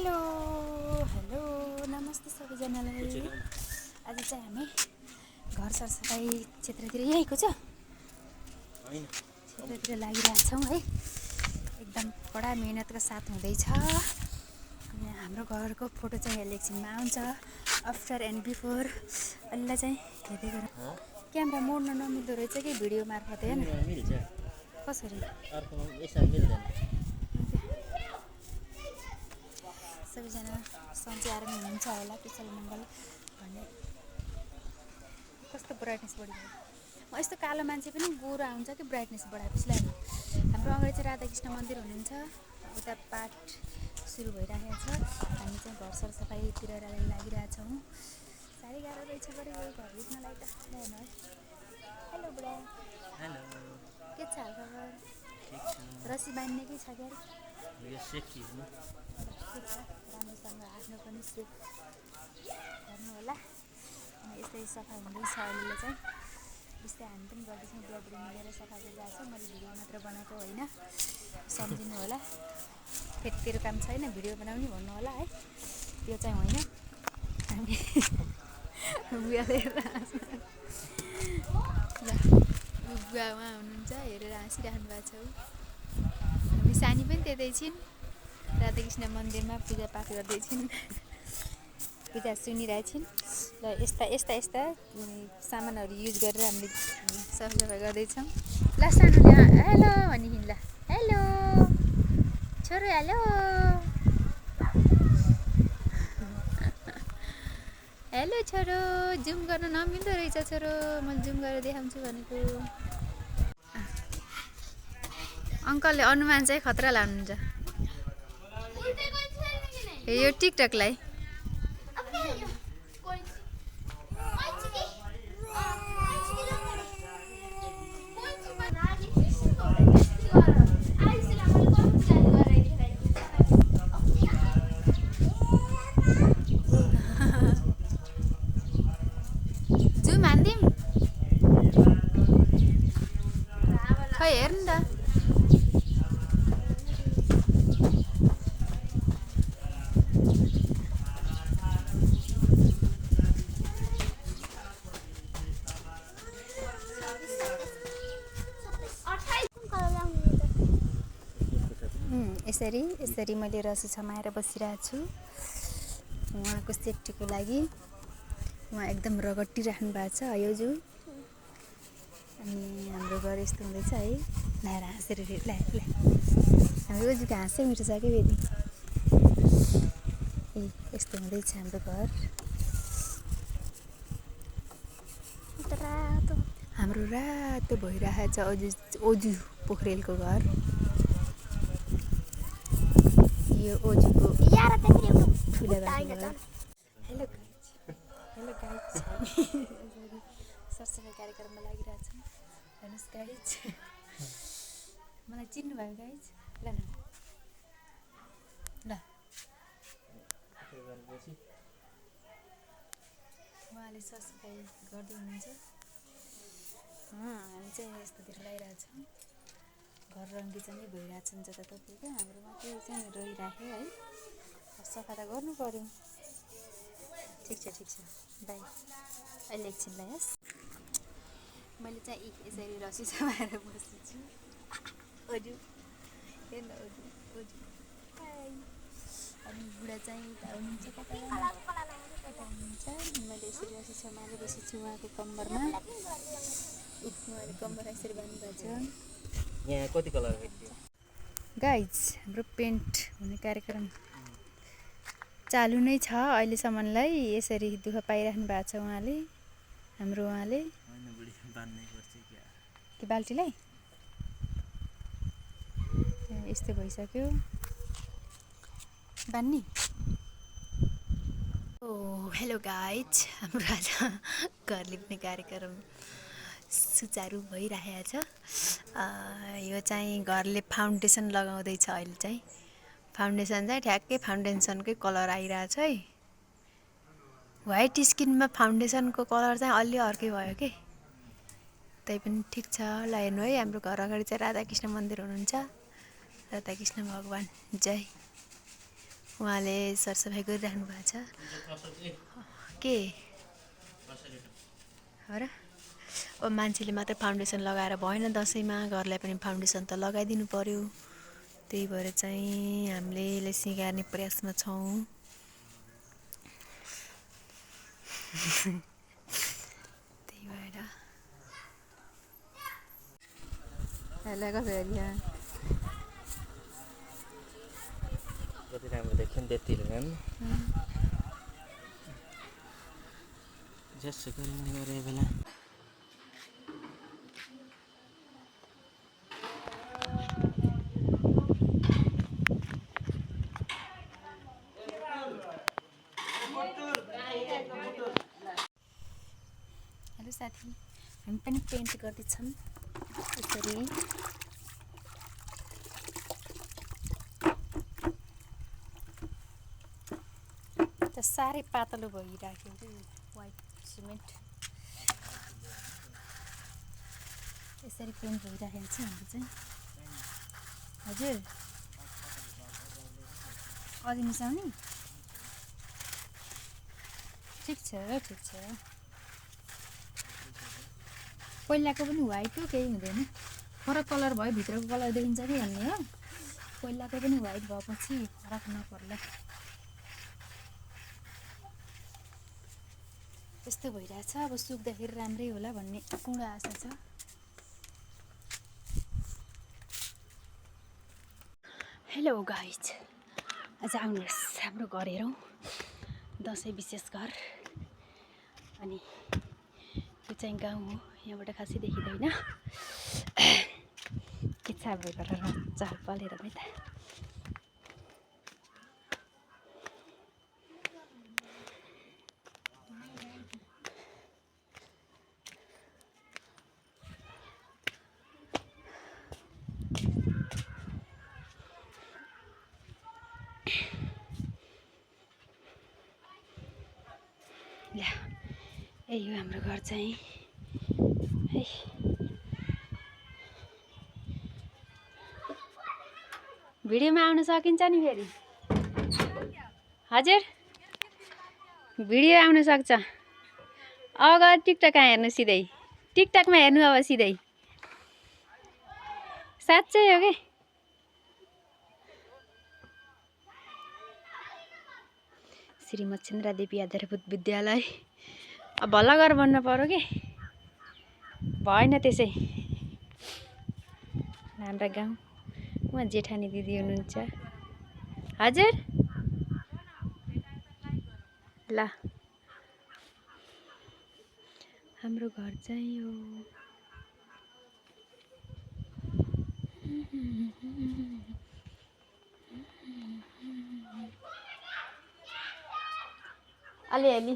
Hello hello नमस्ते सबैजनालाई। आज चाहिँ हामी घर सरसफाइ क्षेत्रतिर यहीँको छ क्षेत्रतिर लागिरहेछौँ है। एकदम कडा मेहनतका साथ हुँदैछ। अनि हाम्रो घरको फोटो चाहिँ अहिले एकछिनमा आउँछ, आफ्टर एन्ड बिफोर। अहिले चाहिँ हेर्दै गर क्यामेरा मोड्न नमिल्दो रहेछ कि भिडियो मार्फत होइन कसरी सबैजना सन्चै आएर हुनुहुन्छ होला। कुशल मङ्गल भन्ने कस्तो ब्राइटनेस बढी भयो। म यस्तो कालो मान्छे पनि गोरो आउँछ कि ब्राइटनेस बढाएपछि लाग्यो। हाम्रो अगाडि चाहिँ राधाकृष्ण मन्दिर हुनुहुन्छ, उता पाठ सुरु भइरहेको छ। हामी चाहिँ घर सरसफाइतिर लागिरहेछौँ। साह्रै गाह्रो रहेछ बढी गयो घर बुझ्नलाई त होइन है। हेलो बुढा, हेलो, के छ हालखबर? ठिक छ। रसी बाँध्ने कि छ क्यारे यो सेकी हो। राम्रोसँग आफ्नो पनि सेफ गर्नु होला। अनि यस्तै सफा हुँदैछ अहिले चाहिँ। बिस्तारै हामी पनि गर्दैछौँ, बुढाबुढी मिलेर सफा गरिरहेको छौँ। मैले भिडियो मात्र बनाएको होइन, सम्झिनु होला। फेरि तेरो काम छैन भिडियो बनाउने भन्नु होला है। त्यो चाहिँ होइन, हामी बुवाले बुवा उहाँ हुनुहुन्छ हेरेर हाँसिराख्नु भएको छ। हामी सानी पनि त्यतै छिन्, राधाकृष्ण मन्दिरमा पूजापाठ गर्दैछिन्, पूजा सुनिरहेछिन्। र यस्ता यस्ता यस्ता सामानहरू युज गरेर हामीले सरसफाइ गर्दैछौँ। ल सानोले हेलो भनी हिँड। ल हेलो छोरो, हेलो हेलो छोरो। जुम गर्न नमिल्दो रहेछ छोरो, मैले जुम गरेर देखाउँछु भनेको। अङ्कलले अनुमान चाहिँ खतरा लाउनुहुन्छ यो टिकटकलाई। जुम हान्दिउँ खै हेर्नु त। यसरी यसरी मैले रसी समाएर बसिरहेको छु उहाँको सेफ्टीको लागि। उहाँ एकदम रगटिराख्नु भएको छ अयोजु। अनि हाम्रो घर यस्तो हुँदैछ है। ल्याएर हाँसेर ल्या ल्या हाम्रो ओजुको हाँसै मिठो छ क्या फेरि। ए यस्तो हुँदैछ हाम्रो घर। हाम्रो रातो भइरहेको छ ओजु पोखरेलको घर। यो ओजुको ठुलो घर। Hello guys, hello guys. सरसफाइ कार्यक्रममा लागिरहेछौँ। हेर्नुहोस् गाइज, मलाई चिन्नुभयो गाइज? ल न ल उहाँले सरसफाइ गर्दै हुनुहुन्छ। हामी चाहिँ यस्तोतिर लगाइरहेछौँ। घर रङ्गीचङ्गी भइरहेछन् जताततै। हाम्रो मात्रै चाहिँ रहिराख्यो है। सफा त गर्नु पऱ्यो। ठिक छ बाई। अहिले एकछिनलाई यस मैले चाहिँ यसरी रसी समाएर बसेछु। ओजु हेर्नु ओजु ओजु हाई। अनि बुढा चाहिँ उता हुनुहुन्छ, कता हुनुहुन्छ। मैले यसरी रसी समाएर बसेछु उहाँको कम्मरमा। उहाँले कम्मर यसरी बाँध्नुभएको छ। यहाँ कति कलर भेट्यो गाइज? हाम्रो पेन्ट हुने कार्यक्रम चालु नै छ अहिलेसम्मलाई। यसरी दुःख पाइराख्नु भएको छ उहाँले, हाम्रो उहाँले। कि बाल्टीलाई यस्तो भइसक्यो बान्ने। ओ हेलो गाइज, हाम्रो आज घर लिप्ने कार्यक्रम सुचारु भइरहेको छ। यो चाहिँ घरले फाउन्डेसन लगाउँदैछ। अहिले चाहिँ फाउन्डेसन चाहिँ ठ्याक्कै फाउन्डेसनकै कलर आइरहेछ है। व्हाइट स्किनमा फाउन्डेसनको कलर चाहिँ अलि अर्कै भयो कि। तै पनि ठिक छ। ल हेर्नु है, हाम्रो घर अगाडि चाहिँ राधाकृष्ण मन्दिर हुनुहुन्छ। राधाकृष्ण भगवान् जय। उहाँले सरसफाइ गरिराख्नु भएको छ के हो र। अब मान्छेले मात्रै फाउन्डेसन लगाएर भएन, दसैँमा घरलाई पनि फाउन्डेसन त लगाइदिनु पर्यो। त्यही भएर चाहिँ हामीले यसलाई सिँगार्ने प्रयासमा छौँ। त्यही भएर हेलेको फेरि कति राम्रो देख्यो नि त्यतिले झन् जसो गरिने गरे बेला हेलो साथी, हामी पनि पेन्ट गर्दैछौँ यसरी। त साह्रै पातलो भइराख्यो कि वाइट सिमेन्ट। यसरी पेन्ट भइराखेको छ हाम्रो चाहिँ। हजुर अझै मिसाउने? ठिक छ ठिक छ। पहिलाको पनि वाइट हो, केही हुँदैन। फरक कलर भयो, भित्रको कलर देखिन्छ कि भन्ने हो। पहिलाको पनि वाइट भएपछि फरक नपर्ला। यस्तो भइरहेछ। अब सुक्दाखेरि राम्रै होला भन्ने पूर्ण आशा छ। हेलो गाइज, आज आउनुहोस् हाम्रो घर हेरौँ। दसैँ विशेष घर। अनि यो चाहिँ गाउँ हो, यहाँबाट खासै देखिँदैन। के छ हाम्रो घर चहल पहल हेरौँ है त। ल्या, यही हो हाम्रो घर चाहिँ है। भिडियोमा आउन सकिन्छ नि फेरि? हजुर भिडियो आउन सक्छ। अब टिकटक हेर्नु सिधै, टिकटकमा हेर्नु अब सिधै। साँच्चै हो कि? श्री मच्छिन्द्रा देवी आधारभूत विद्यालय। अब भल्ला घर बन्न पर्यो कि भएन त्यसै। हाम्रा गाउँ उहाँ जेठानी दिदी हुनुहुन्छ। हजुर ल, हाम्रो घर चाहिँ हो। अलिअलि